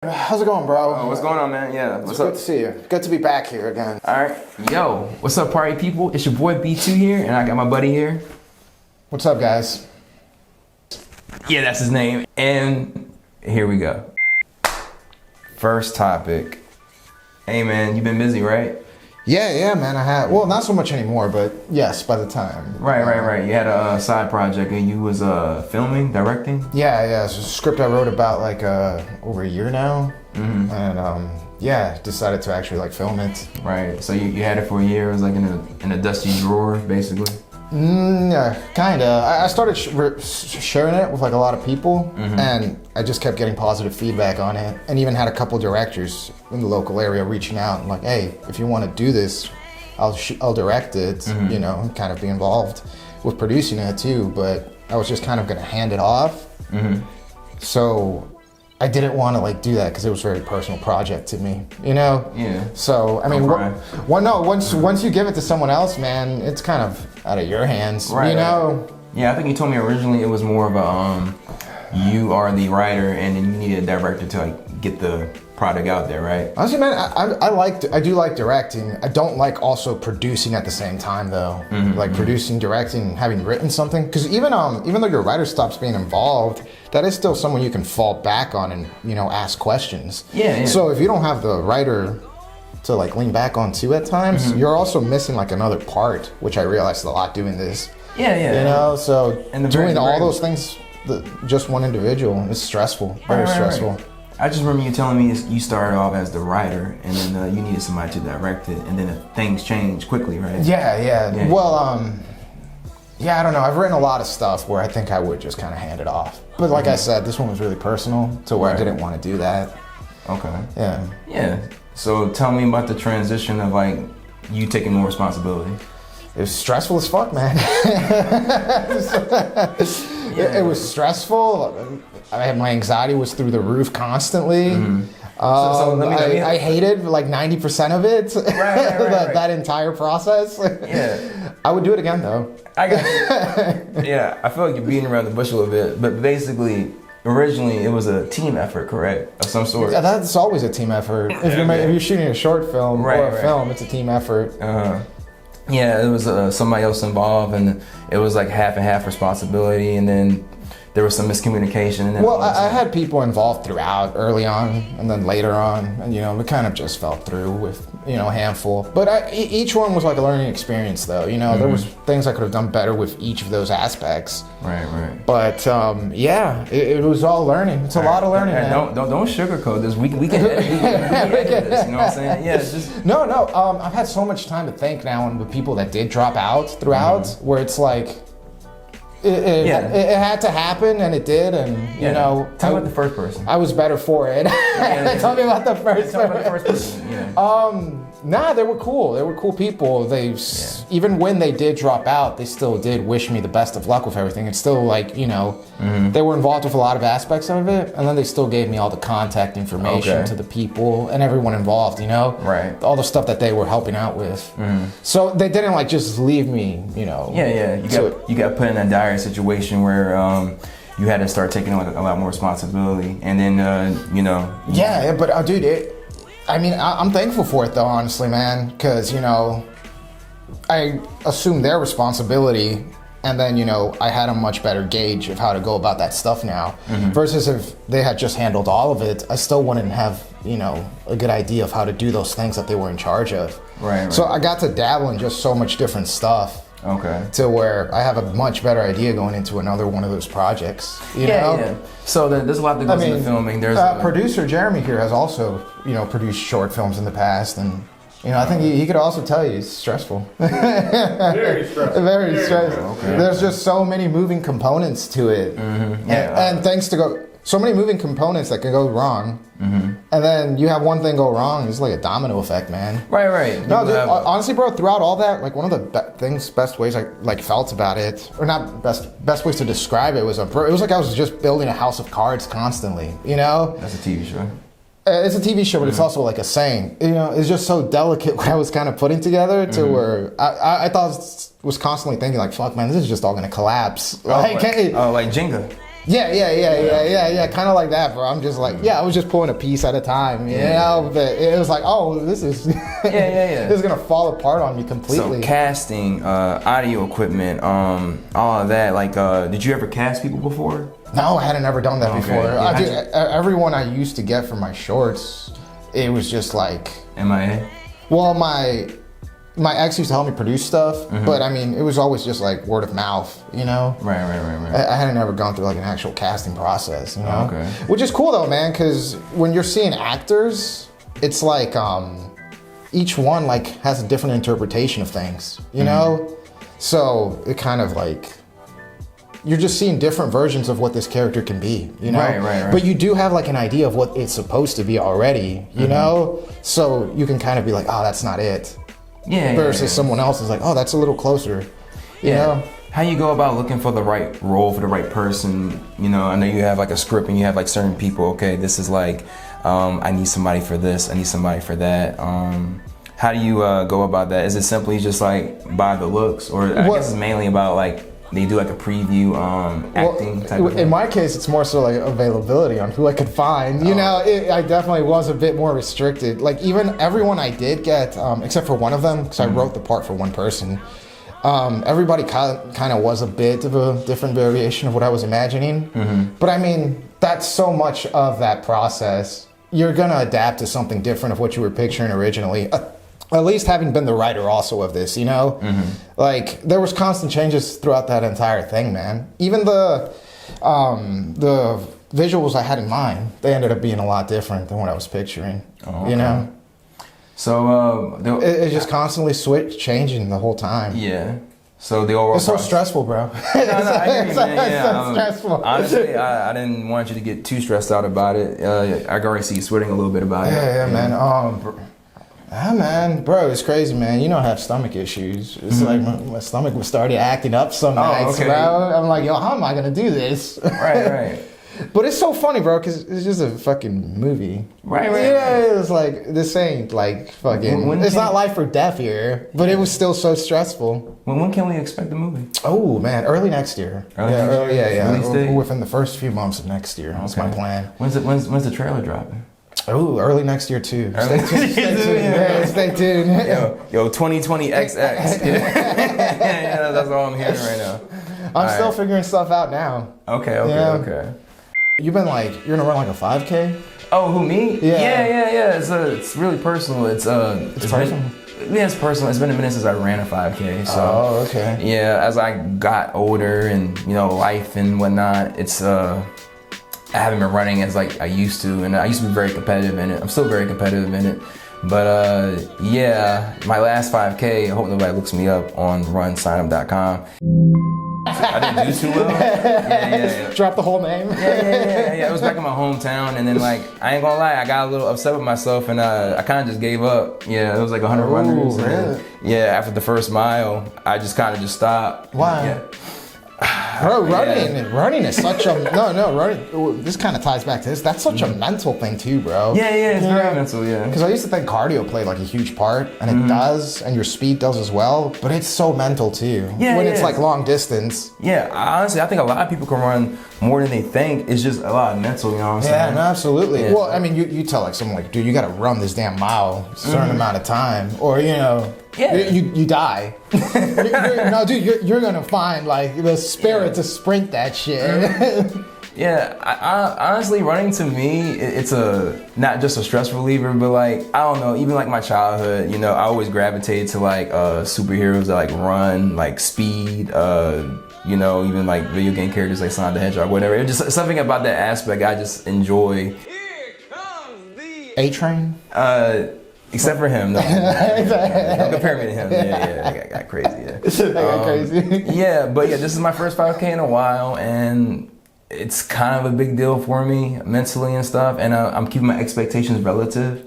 How's it going, bro? Oh, what's going on, man? Yeah, what's up? Good to see you. Good to be back here again. All right. Yo, what's up, party people? It's your boy B2 here, and I got my buddy here. What's up, guys? Yeah, that's his name. And here we go. First topic. Hey, man, you been busy, right? Yeah, man, I have. Well, not so much anymore, but yes, by the time. Right. You had a side project, and you was filming, directing? Yeah. It's a script I wrote about like over a year now. Mm-hmm. And decided to actually film it. Right. So you had it for a year. It was like in a dusty drawer, basically. Yeah, kinda. I started sharing it with like a lot of people, and I just kept getting positive feedback on it, and even had a couple directors in the local area reaching out and like, hey, if you want to do this, I'll direct it, and kind of be involved with producing it too. But I was just kind of gonna hand it off, so I didn't want to do that because it was a very personal project to me, Yeah. So I mean, once you give it to someone else, man, it's kind of out of your hands, right, Right. Yeah, I think you told me originally it was more of a you are the writer and then you need a director to get the product out there, right? Honestly, man, I do like directing. I don't like also producing at the same time though. Producing, directing, having written something. Because even though your writer stops being involved, that is still someone you can fall back on and ask questions. Yeah. So if you don't have the writer to lean back on too at times, you're also missing another part, which I realized a lot doing this. Yeah. So doing all those things, just one individual is stressful. Very stressful. Right. I just remember you telling me you started off as the writer, and then you needed somebody to direct it, and then things changed quickly, right? Yeah. Well, I don't know. I've written a lot of stuff where I think I would just kind of hand it off. But like I said, this one was really personal to where I didn't want to do that. Okay. Yeah. So tell me about the transition of you taking more responsibility. It was stressful as fuck, man. It was stressful. My anxiety was through the roof constantly. I hated 90% of it. Right. That entire process. Yeah. I would do it again though. I got you. Yeah, I feel like you're beating around the bush a little bit, but basically, originally it was a team effort, correct, of some sort. Yeah, that's always a team effort. If you're shooting a short film or a film, it's a team effort. Yeah, it was somebody else involved, and it was half and half responsibility, and then there was some miscommunication. And then I had people involved throughout, early on, and then later on, and it kind of just fell through with a handful. But each one was a learning experience, though. There was things I could have done better with each of those aspects. Right. But it was all learning. It's a lot of learning. Don't sugarcoat this. We can edit this. You know what I'm saying? Yeah. It's just no. I've had so much time to think now on the people that did drop out throughout, where it's it had to happen, and it did, and Tell me about the first person. I was better for it. Tell me about the first person. Yeah. Nah, they were cool. They were cool people. Even when they did drop out, they still did wish me the best of luck with everything. It's still they were involved with a lot of aspects of it, and then they still gave me all the contact information to the people and everyone involved. Right. All the stuff that they were helping out with. So they didn't just leave me. Yeah. You got put in a dire situation where you had to start taking a lot more responsibility, and then Yeah, but dude, I'm thankful for it though, honestly, man, because I assumed their responsibility, and then I had a much better gauge of how to go about that stuff now. Versus if they had just handled all of it, I still wouldn't have a good idea of how to do those things that they were in charge of. Right. So I got to dabble in just so much different stuff. Okay. To where I have a much better idea going into another one of those projects. You know? Yeah. So there's a lot that goes into filming. There's producer Jeremy here has also, produced short films in the past, and I think he could also tell you it's stressful. Very stressful. Very stressful. Okay. There's just so many moving components to it, and so many moving components that can go wrong, and then you have one thing go wrong. It's like a domino effect, man. Right. No, dude, honestly, bro. Throughout all that, one of the best ways I felt about it, or not best ways to describe it was it was like I was just building a house of cards constantly. That's a TV show. It's a TV show, but it's also a saying. It's just so delicate what I was kind of putting together to where I thought was constantly thinking fuck, man, this is just all gonna collapse. Like Jenga. Yeah. Kind of like that, bro. I'm just like, I was just pulling a piece at a time, you know. But it was like, oh, this is, this is gonna fall apart on me completely. So casting, audio equipment, all of that. Like, did you ever cast people before? No, I hadn't ever done that before. Yeah, everyone I used to get for my shorts, it was just like MIA. Well, my ex used to help me produce stuff, but I mean, it was always just like word of mouth, you know? Right. I hadn't ever gone through like an actual casting process, you know? Okay. Which is cool though, man, because when you're seeing actors, it's like each one like has a different interpretation of things, you know? So it kind of like, you're just seeing different versions of what this character can be, you know? Right. But you do have like an idea of what it's supposed to be already, you know? So you can kind of be like, oh, that's not it. Versus someone else is like, oh, that's a little closer. You know? How you go about looking for the right role for the right person? You know, I know you have like a script and you have like certain people. Okay, this is like, I need somebody for this. I need somebody for that. How do you go about that? Is it simply just like by the looks, or I guess it's mainly about like they do like a preview acting type of thing? In my case, it's more so like availability on who I could find. You know, I definitely was a bit more restricted. Like even everyone I did get, except for one of them, because I wrote the part for one person, everybody kind of was a bit of a different variation of what I was imagining. But I mean, that's so much of that process. You're gonna adapt to something different of what you were picturing originally. At least having been the writer also of this, you know? Like, there was constant changes throughout that entire thing, man. Even the visuals I had in mind, they ended up being a lot different than what I was picturing, you know? So, It just constantly changing the whole time. Yeah. So the overall It's so stressful, bro. No, I hear you, man. It's so stressful. Honestly, I didn't want you to get too stressed out about it. I can already see you sweating a little bit about it. Yeah, man. Man, bro, it's crazy, man. You know I have stomach issues. It's like my stomach was started acting up some nights, bro. I'm like, yo, how am I gonna do this? Right. But it's so funny, bro, because it's just a fucking movie. Right. Yeah, it's like, this ain't like fucking, it's not life or death here, but it was still so stressful. When can we expect the movie? Oh, man, early next year. Release date? Within the first few months of next year. That's my plan. When's the trailer dropping? Oh, early next year too. Stay tuned. Yo, 2020 XX. That's all I'm hearing right now. I'm still figuring stuff out now. Okay. You've been like, you're gonna run like a 5K? Oh, who, me? Yeah. It's really personal. It's personal. It's personal. It's been a minute since I ran a 5K. So okay. Yeah, as I got older and life and whatnot, it's I haven't been running as like I used to, and I used to be very competitive in it. I'm still very competitive in it. But my last 5K, I hope nobody looks me up on runsignup.com. I didn't do too well. Yeah. Drop the whole name. Yeah. It was back in my hometown, and then like I ain't gonna lie, I got a little upset with myself, and I kind of just gave up. Yeah, it was like 100 runners. Really? After the first mile, I just kind of just stopped. Why? Yeah. Bro, running is such a running. This kind of ties back to this. That's such a mental thing too, bro. Yeah, it's very mental. Yeah. Because I used to think cardio played like a huge part, and it does, and your speed does as well. But it's so mental too. Yeah, when it's like long distance. Yeah, honestly, I think a lot of people can run more than they think. It's just a lot of mental. You know what I'm saying? Yeah, no, absolutely. Yeah. Well, I mean, you tell like someone like, dude, you got to run this damn mile a certain amount of time, or you die. No, dude, you're gonna find like the spirit to sprint that shit. Yeah, I honestly, running to me, it's not just a stress reliever, but like, I don't know, even like my childhood, I always gravitated to like superheroes that like run, like speed, even like video game characters like Sonic the Hedgehog, whatever. It's just something about that aspect I just enjoy. Here comes the A-Train? Except for him, no. Don't compare me to him. Yeah, I got crazy. I got crazy. But this is my first 5K in a while, and it's kind of a big deal for me mentally and stuff, and I'm keeping my expectations relative.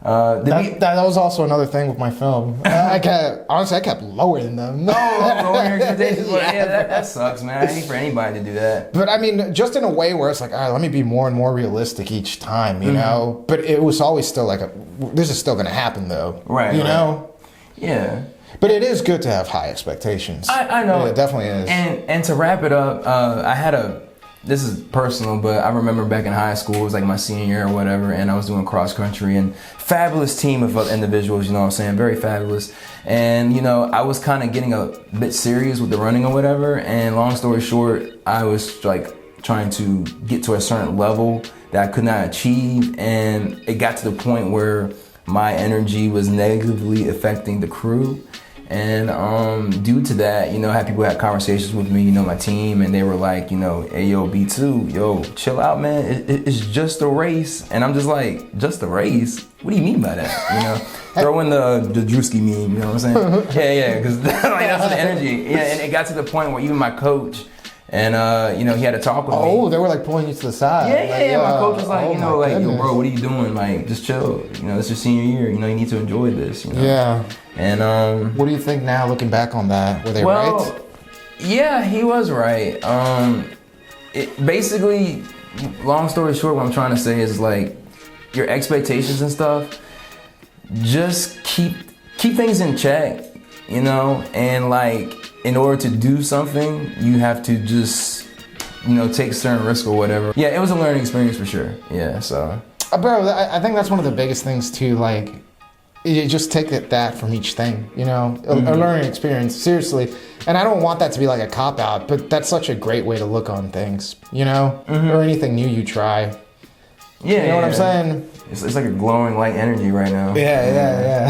That was also another thing with my film. I kept lowering them. Lower your expectations. That sucks, man. I hate for anybody to do that. But I mean, just in a way where it's like, all right, let me be more and more realistic each time, you know? But it was always still like, this is still going to happen though. Right. You know? Yeah. But it is good to have high expectations. I know. It definitely is. And to wrap it up, I had a this is personal, but I remember back in high school, it was like my senior year or whatever, and I was doing cross country, and fabulous team of individuals, you know what I'm saying, very fabulous. And, you know, I was kind of getting a bit serious with the running or whatever, and long story short, I was like trying to get to a certain level that I could not achieve, and it got to the point where my energy was negatively affecting the crew. And due to that, you know, I had people had conversations with me, you know, my team, and they were like, you know, hey, yo, B2, yo, chill out, man. It's just a race. And I'm just like, just a race? What do you mean by that? You know, throw in the Drewski meme, you know what I'm saying? Yeah, because like, that's the energy. Yeah, and it got to the point where even my coach, and you know, he had to talk with me. Oh, they were like pulling you to the side. Yeah. My coach was like, oh you know, like, goodness. yo, bro, what are you doing? Like, just chill. You know, it's your senior year. You know, you need to enjoy this. You know? Yeah. And What do you think now, looking back on that? Were they right? Yeah, he was right. It basically, long story short, what I'm trying to say is like your expectations and stuff. Just keep things in check, you know, and like in order to do something, you have to just, you know, take certain risks or whatever. Yeah, it was a learning experience for sure. Yeah, so. Bro, I think that's one of the biggest things too. Like, you just take that from each thing, you know, a learning experience, seriously. And I don't want that to be like a cop out, but that's such a great way to look on things, you know, or anything new you try. Yeah, you know what I'm saying? It's like a glowing light energy right now. Yeah.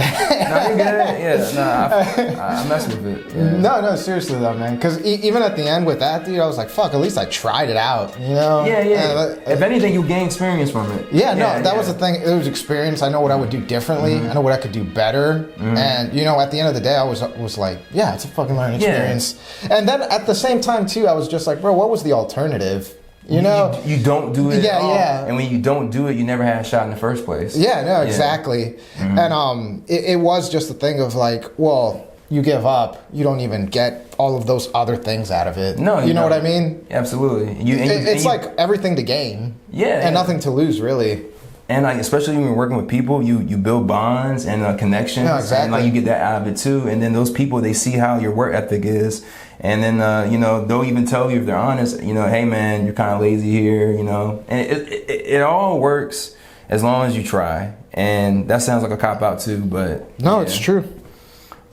No, you're good. Yeah, no, I mess with it. Yeah. No, seriously though, man. Because even at the end with that, dude, I was like, fuck, at least I tried it out, you know? Yeah. If anything, you gain experience from it. Yeah, that was the thing. It was experience. I know what I would do differently. I know what I could do better. And, you know, at the end of the day, I was like, yeah, it's a fucking learning experience. And then at the same time, too, I was just like, bro, what was the alternative? You know, you don't do it at all. Yeah. And when you don't do it, you never had a shot in the first place. Yeah, no, exactly. And it was just a thing of like, well, you give up, you don't even get all of those other things out of it. No, you know what I mean? Absolutely. It's like everything to gain. Yeah. And nothing to lose, really. And like, especially when you're working with people, you build bonds and connections. No, exactly. And like you get that out of it too. And then those people, they see how your work ethic is. And then, you know, they'll even tell you if they're honest, you know, hey man, you're kind of lazy here, you know. And it all works as long as you try. And that sounds like a cop out too, but no, it's true.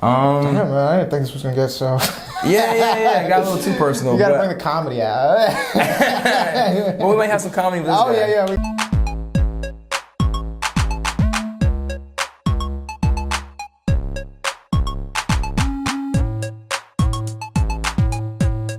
Yeah, man, I didn't think this was gonna get so. Yeah. It got a little too personal. You gotta bring the comedy out. Well, we might have some comedy with this guy. Yeah.